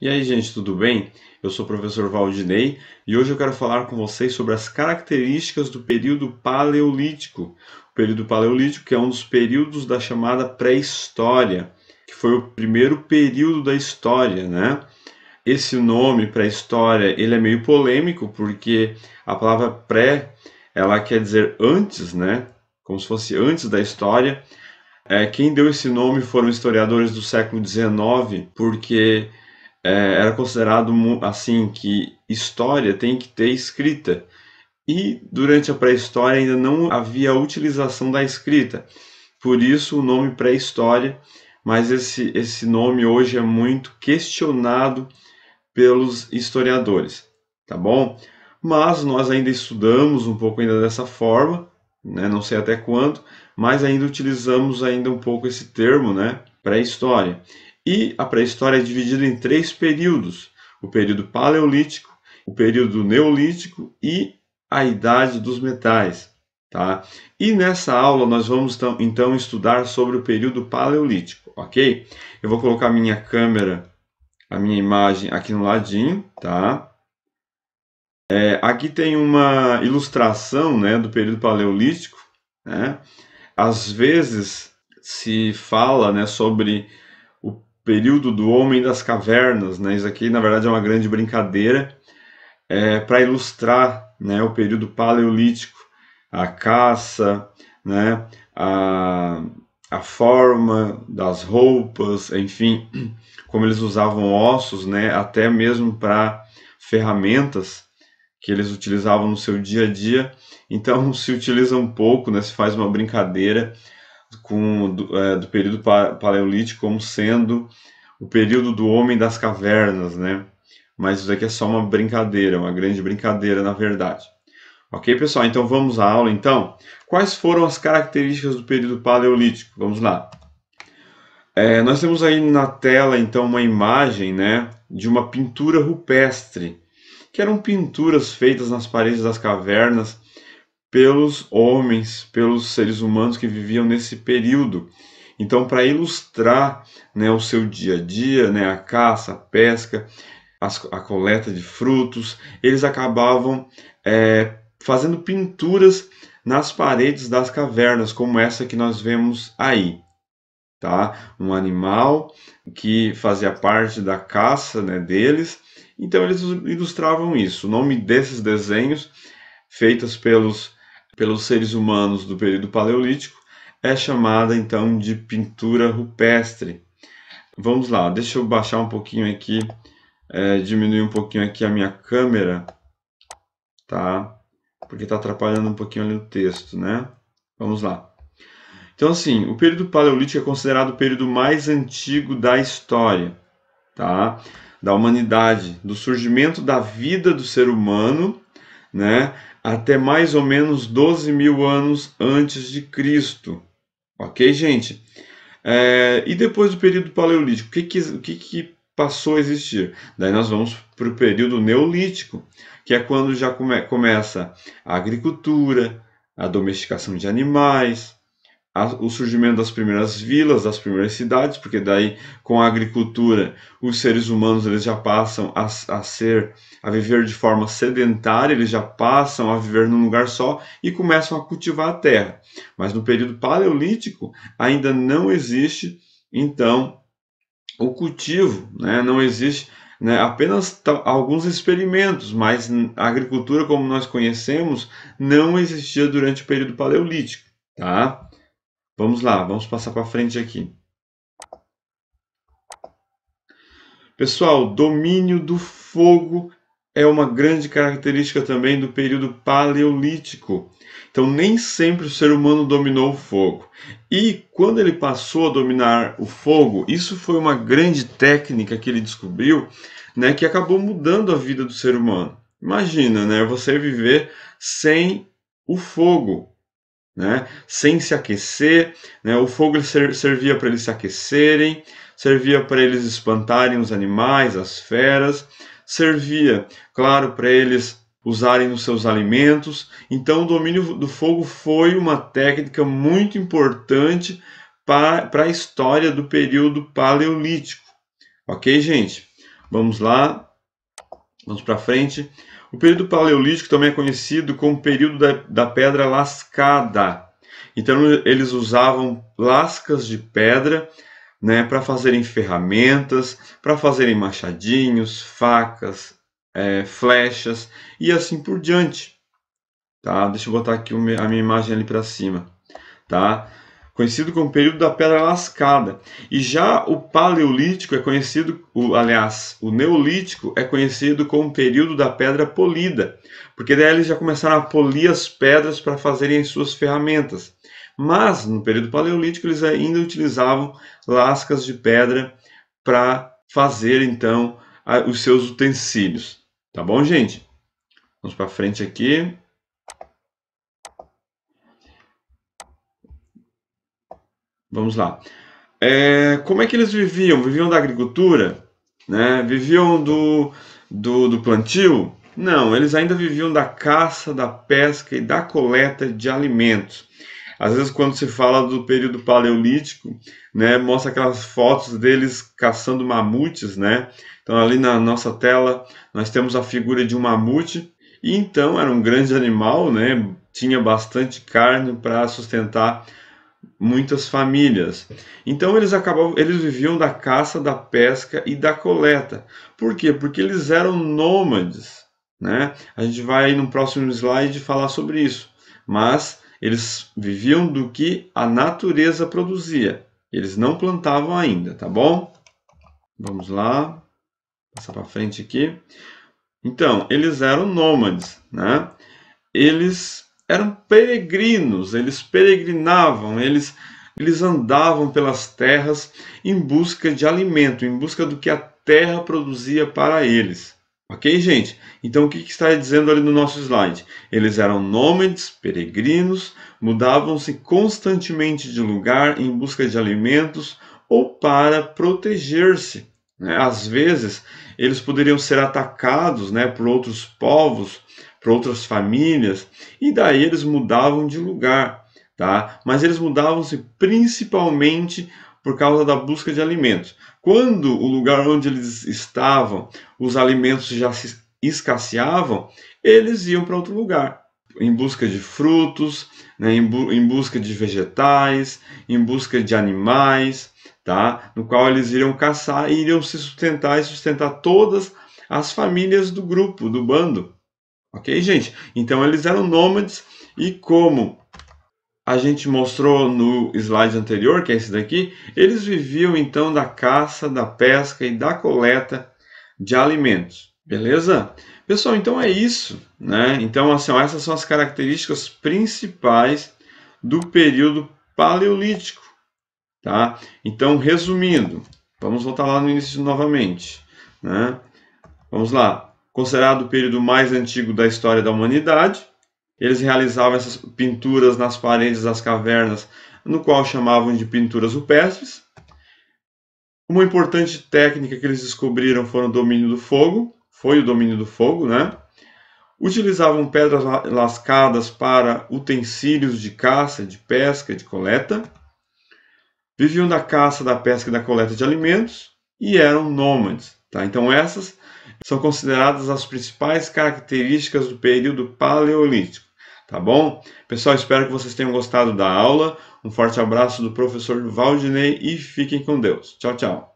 E aí, gente, tudo bem? Eu sou o professor Valdinei e hoje eu quero falar com vocês sobre as características do período Paleolítico. O período Paleolítico, que é um dos períodos da chamada pré-história, que foi o primeiro período da história, né? Esse nome pré-história, ele é meio polêmico porque a palavra pré, ela quer dizer antes, né? Como se fosse antes da história. Quem deu esse nome foram historiadores do século XIX, porque era considerado assim que história tem que ter escrita. E durante a pré-história ainda não havia a utilização da escrita. Por isso o nome pré-história, mas esse nome hoje é muito questionado pelos historiadores, tá bom? Mas nós ainda estudamos um pouco ainda dessa forma, né? Não sei até quando, mas ainda utilizamos ainda um pouco esse termo, né? Pré-história. E a pré-história é dividida em três períodos: o período paleolítico, o período neolítico e a idade dos metais, tá? E nessa aula nós vamos então estudar sobre o período paleolítico, ok? Eu vou colocar minha câmera, a minha imagem aqui no ladinho, tá? Aqui tem uma ilustração, né, do período paleolítico, né? Às vezes se fala, né, sobre o período do homem das cavernas, né? Isso aqui na verdade é uma grande brincadeira, para ilustrar, né, o período paleolítico, a caça, né, a forma das roupas, enfim, como eles usavam ossos, né, até mesmo para ferramentas que eles utilizavam no seu dia a dia. Então se utiliza um pouco, né, se faz uma brincadeira do período paleolítico como sendo o período do homem das cavernas, né? Mas isso aqui é só uma brincadeira, uma grande brincadeira na verdade. Ok, pessoal? Então vamos à aula então. Quais foram as características do período paleolítico? Vamos lá. Nós temos aí na tela então uma imagem, né, de uma pintura rupestre, que eram pinturas feitas nas paredes das cavernas pelos homens, pelos seres humanos que viviam nesse período. Então, para ilustrar, né, o seu dia a dia, né, a caça, a pesca, a coleta de frutos, eles acabavam fazendo pinturas nas paredes das cavernas, como essa que nós vemos aí. Tá? Um animal que fazia parte da caça, né, deles. Então eles ilustravam isso. O nome desses desenhos, feitos pelos seres humanos do período paleolítico, é chamada então de pintura rupestre. Vamos lá, deixa eu baixar um pouquinho aqui, diminuir um pouquinho aqui a minha câmera, tá? Porque está atrapalhando um pouquinho ali o texto, né? Vamos lá. Então, assim, o período paleolítico é considerado o período mais antigo da história, tá? Da humanidade, do surgimento da vida do ser humano, né? Até mais ou menos 12 mil anos antes de Cristo. Ok, gente? E depois do período paleolítico, o que passou a existir? Daí nós vamos para o período neolítico, que é quando já começa a agricultura, a domesticação de animais, o surgimento das primeiras vilas, das primeiras cidades, porque daí com a agricultura os seres humanos eles já passam a viver de forma sedentária, eles já passam a viver num lugar só e começam a cultivar a terra. Mas no período paleolítico ainda não existe então o cultivo, né? Não existe, né, apenas alguns experimentos, mas a agricultura como nós conhecemos não existia durante o período paleolítico, tá? Vamos lá, vamos passar para frente aqui. Pessoal, domínio do fogo é uma grande característica também do período paleolítico. Então, nem sempre o ser humano dominou o fogo. E quando ele passou a dominar o fogo, isso foi uma grande técnica que ele descobriu, né, que acabou mudando a vida do ser humano. Imagina, né, você viver sem o fogo, né, sem se aquecer, né, o fogo servia para eles se aquecerem, servia para eles espantarem os animais, as feras, servia, claro, para eles usarem nos seus alimentos. Então o domínio do fogo foi uma técnica muito importante para a história do período paleolítico. Ok, gente? Vamos lá, vamos para frente. O período paleolítico também é conhecido como período da pedra lascada. Então eles usavam lascas de pedra, né, para fazerem ferramentas, para fazerem machadinhos, facas, flechas e assim por diante. Tá? Deixa eu botar aqui a minha imagem ali para cima. Tá? Conhecido como período da pedra lascada. E já o paleolítico é conhecido, o neolítico é conhecido como período da pedra polida, porque daí eles já começaram a polir as pedras para fazerem as suas ferramentas. Mas no período paleolítico eles ainda utilizavam lascas de pedra para fazer então os seus utensílios. Tá bom, gente? Vamos para frente aqui. Vamos lá. Como é que eles viviam? Viviam da agricultura? Né? Viviam do plantio? Não, eles ainda viviam da caça, da pesca e da coleta de alimentos. Às vezes, quando se fala do período paleolítico, né, mostra aquelas fotos deles caçando mamutes, né? Então, ali na nossa tela, nós temos a figura de um mamute. E então, era um grande animal, né? Tinha bastante carne para sustentar muitas famílias. Então eles viviam da caça, da pesca e da coleta. Por quê? Porque eles eram nômades, né? A gente vai no próximo slide falar sobre isso. Mas eles viviam do que a natureza produzia. Eles não plantavam ainda, tá bom? Vamos lá. Passar para frente aqui. Então, eles eram nômades, né? Eles eram peregrinos, eles peregrinavam, eles andavam pelas terras em busca de alimento, em busca do que a terra produzia para eles. Ok, gente? Então, o que está dizendo ali no nosso slide? Eles eram nômades, peregrinos, mudavam-se constantemente de lugar em busca de alimentos ou para proteger-se. Às vezes, eles poderiam ser atacados, né, por outros povos, por outras famílias, e daí eles mudavam de lugar, tá? Mas eles mudavam-se principalmente por causa da busca de alimentos. Quando o lugar onde eles estavam, os alimentos já se escasseavam, eles iam para outro lugar, em busca de frutos, né, em busca de vegetais, em busca de animais, tá? No qual eles iriam caçar e iriam se sustentar e sustentar todas as famílias do grupo, do bando. Ok, gente? Então eles eram nômades e como a gente mostrou no slide anterior, que é esse daqui, eles viviam então da caça, da pesca e da coleta de alimentos. Beleza? Pessoal, então é isso, né? Então, assim, essas são as características principais do período paleolítico, tá? Então, resumindo, vamos voltar lá no início novamente, né? Vamos lá. Considerado o período mais antigo da história da humanidade, eles realizavam essas pinturas nas paredes das cavernas, no qual chamavam de pinturas rupestres. Uma importante técnica que eles descobriram foi o domínio do fogo, né? Utilizavam pedras lascadas para utensílios de caça, de pesca, de coleta. Viviam da caça, da pesca e da coleta de alimentos e eram nômades, tá? Então essas são consideradas as principais características do período paleolítico, tá bom? Pessoal, espero que vocês tenham gostado da aula. Um forte abraço do professor Valdinei e fiquem com Deus. Tchau, tchau.